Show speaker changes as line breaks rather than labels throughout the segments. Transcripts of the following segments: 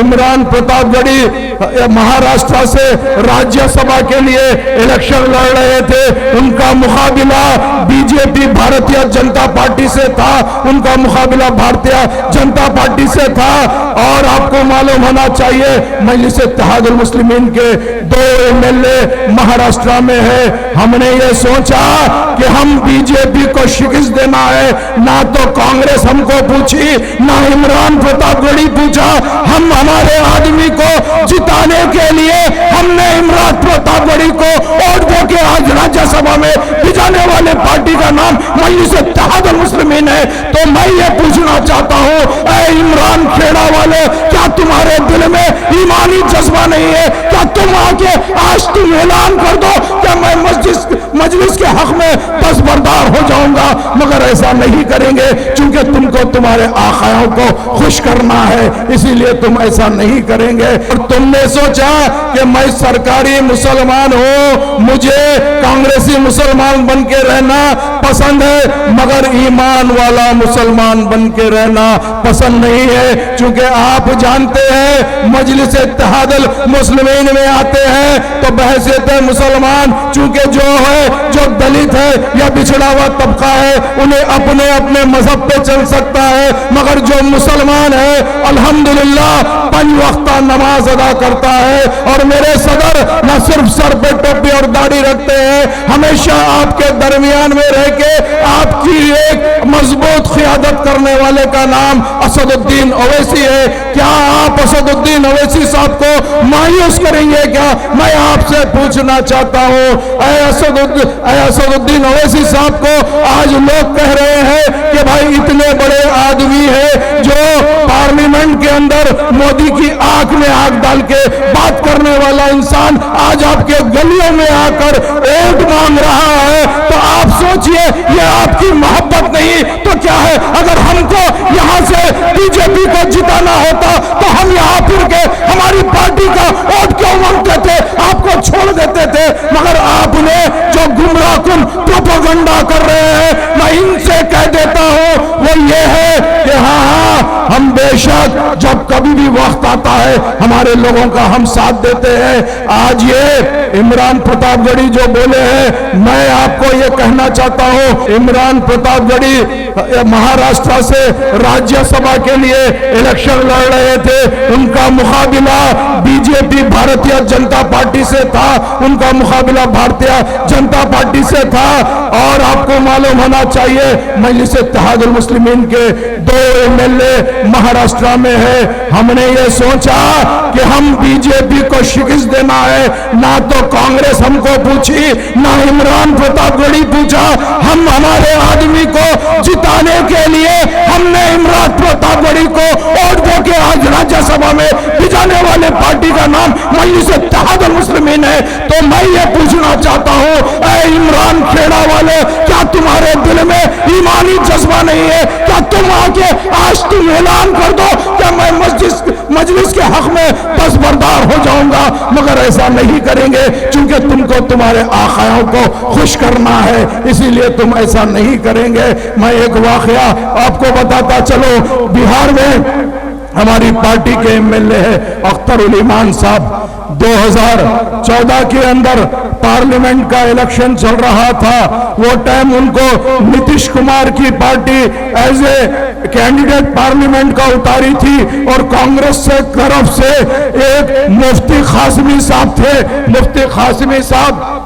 इमरान प्रतापगढ़ी महाराष्ट्र से राज्यसभा के लिए इलेक्शन लड़ रहे थे, उनका मुकाबला बीजेपी भारतीय जनता पार्टी से था, उनका मुकाबला भारतीय जनता पार्टी से था। और आपको मालूम होना चाहिए मजलिस इत्तेहादुल मुस्लिमीन के 2 एमएलए महाराष्ट्र में है। हमने ये सोचा कि हम बीजेपी को शिकस्त देना है, ना तो कांग्रेस हमको पूछी, ना इमरान प्रतापगढ़ी पूछा। हम हमारे आदमी को जिताने के लिए हमने इमरान प्रतापगढ़ी को वोट दे के आज राज्यसभा में भिजाने वाले पार्टी का नाम मजलिस इत्तेहादुल मुस्लिमीन है। तो मैं ये पूछना चाहता हूँ, ऐ इमरान खेड़ा वाले, क्या तुम्हारे दिल में ईमानी जज्बा नहीं है? क्या तुम आके आज तुम ऐलान कर दो क्या मैं मजलिस के हक में दस्तबरदार हो जाऊंगा? मगर ऐसा नहीं करेंगे, क्योंकि तुमको तुम्हारे आकाओं को खुश करना है, इसीलिए तुम ऐसा नहीं करेंगे। और तुमने सोचा कि मैं सरकारी मुसलमान हूं, मुझे कांग्रेसी मुसलमान बन के रहना पसंद है, मगर ईमान वाला मुसलमान बन के रहना पसंद नहीं है। क्योंकि आप जानते हैं मजलिस इत्तेहादुल मुस्लिमीन में आते हैं तो बहसियत मुसलमान, चूंकि जो है जो दलित है या बिछड़ा हुआ तबका है उन्हें अपने अपने मजहब पे चल सकता है, मगर जो मुसलमान है अल्हम्दुलिल्लाह 5 वक्त नमाज अदा करता है। और मेरे सदर न सिर्फ सर पे टोपी और दाढ़ी रखते हैं, हमेशा आपके दरमियान में रह के आपकी एक मजबूत क़ियादत करने वाले का नाम असदुद्दीन ओवैसी है। क्या आप असदुद्दीन ओवैसी साहब को मायूस करेंगे क्या? मैं आपसे पूछना चाहता हूं, असदुद्दीन ओवैसी साहब को आज लोग कह रहे हैं कि भाई इतने बड़े आदमी है जो पार्लियामेंट के अंदर मोदी की आंख में आंख डाल के बात करने वाला इंसान आज आपके गलियों में आकर वोट मांग रहा है, तो आप सोचिए ये आपकी मोहब्बत नहीं तो क्या है? अगर हमको यहां से बीजेपी को जिताना होता तो हम यहां फिर के हमारी पार्टी का वोट क्यों मांगते थे, आपको छोड़ देते थे। मगर आपने जो गुमराहकुन प्रोपेगेंडा कर रहे हैं, मैं इनसे कह देता हूं वो ये है कि हाँ हम बेशक जब कभी भी वक्त आता है हमारे लोगों का हम साथ देते हैं। आज ये इमरान प्रतापगढ़ी जो बोले हैं, मैं आपको ये कहना चाहता हूं, इमरान प्रतापगढ़ी महाराष्ट्र से राज्यसभा के लिए इलेक्शन लड़ रहे थे, उनका मुकाबला बीजेपी भारतीय जनता पार्टी से था, उनका मुकाबला भारतीय जनता पार्टी से था। और आपको मालूम होना चाहिए मजलिस इत्तेहादुल मुस्लिमीन के 2 एमएलए महाराष्ट्र में है। हमने ये सोचा कि हम बीजेपी को शिकस्त देना है, ना तो कांग्रेस हमको पूछी, ना इमरान प्रतापगढ़ी पूछा। हम हमारे आदमी को जिताने के लिए हमने इमरान प्रतापगढ़ी को वोट दे के आज राज्यसभा में भिजाने वाले पार्टी का नाम मजलिस इत्तेहादुल मुस्लिमीन है। तो मैं ये पूछना चाहता हूं, ऐ इमरान खेड़ा वाले, क्या तुम्हारे दिल में ईमानी जज्बा नहीं है? क्या तुम आके आज तुम ऐलान कर दो क्या मैं मजलिस के हक में दस्तबरदार हो जाऊंगा? मगर ऐसा नहीं करेंगे, क्योंकि तुमको तुम्हारे आकाओं को खुश करना है, इसीलिए तुम ऐसा नहीं करेंगे। मैं एक वाकया आपको बताता चलो, बिहार में हमारी पार्टी के एमएलए है अख्तरुल ईमान साहब, 2014 के अंदर पार्लियामेंट का इलेक्शन चल रहा था, वो टाइम उनको नीतीश कुमार की party as a candidate parliament का उतारी थी और कांग्रेस से तरफ से एक मुफ्ती कासिमी साहब थे। मुफ्ती कासिमी साहब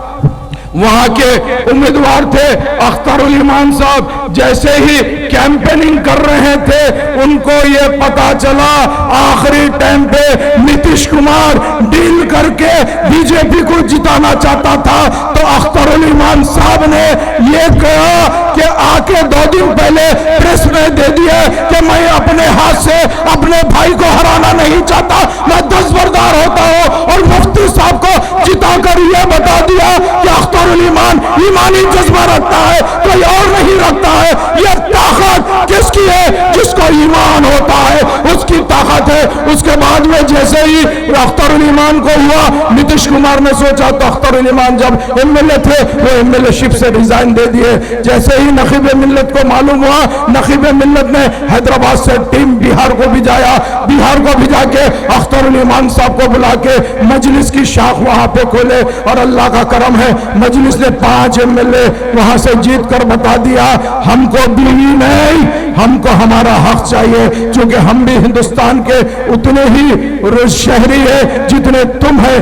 वहां के उम्मीदवार थे। अख्तरुल ईमान साहब जैसे ही कैंपेनिंग कर रहे थे, उनको ये पता चला आखिरी टाइम पे नीतीश कुमार डील करके बीजेपी को जिताना चाहता था, तो अख्तरुल ईमान साहब ने ये कहा कि आके 2 दिन पहले प्रेस में दे दिया कि मैं अपने हाथ से अपने भाई को हराना नहीं चाहता, मैं दस्तबरदार होता हूं। और मुफ्ती साहब को जिताकर ये बता दिया कि अख्तरुल ईमान ईमानी जज्बा रखता है, कोई और नहीं रखता है। ये ताकत किसकी है? जिसको ईमान होता है उसकी ताकत ताकत है। उसके बाद में जैसे ही अख्तरुल ईमान को हुआ, नीतीश कुमार ने सोचा तो अख्तरुल ईमान जब एमएलए थे वो एमएलएशिप से रिजाइन दे दिए। जैसे ही नकीब मिल्लत को मालूम हुआ, नकीब मिल्लत ने हैदराबाद से टीम बिहार को भिजाया। बिहार को भिजा के अख्तरुल ईमान साहब को बुला के मजलिस की शाख वहां पे खोले और अल्लाह का करम है मजलिस ने 5 एमएलए वहां से जीत कर बता दिया हमको बीवी नहीं, हमको हमारा हक चाहिए, क्योंकि हम भी हिंदुस्तान के उतने ही शहरी है जितने तुम है।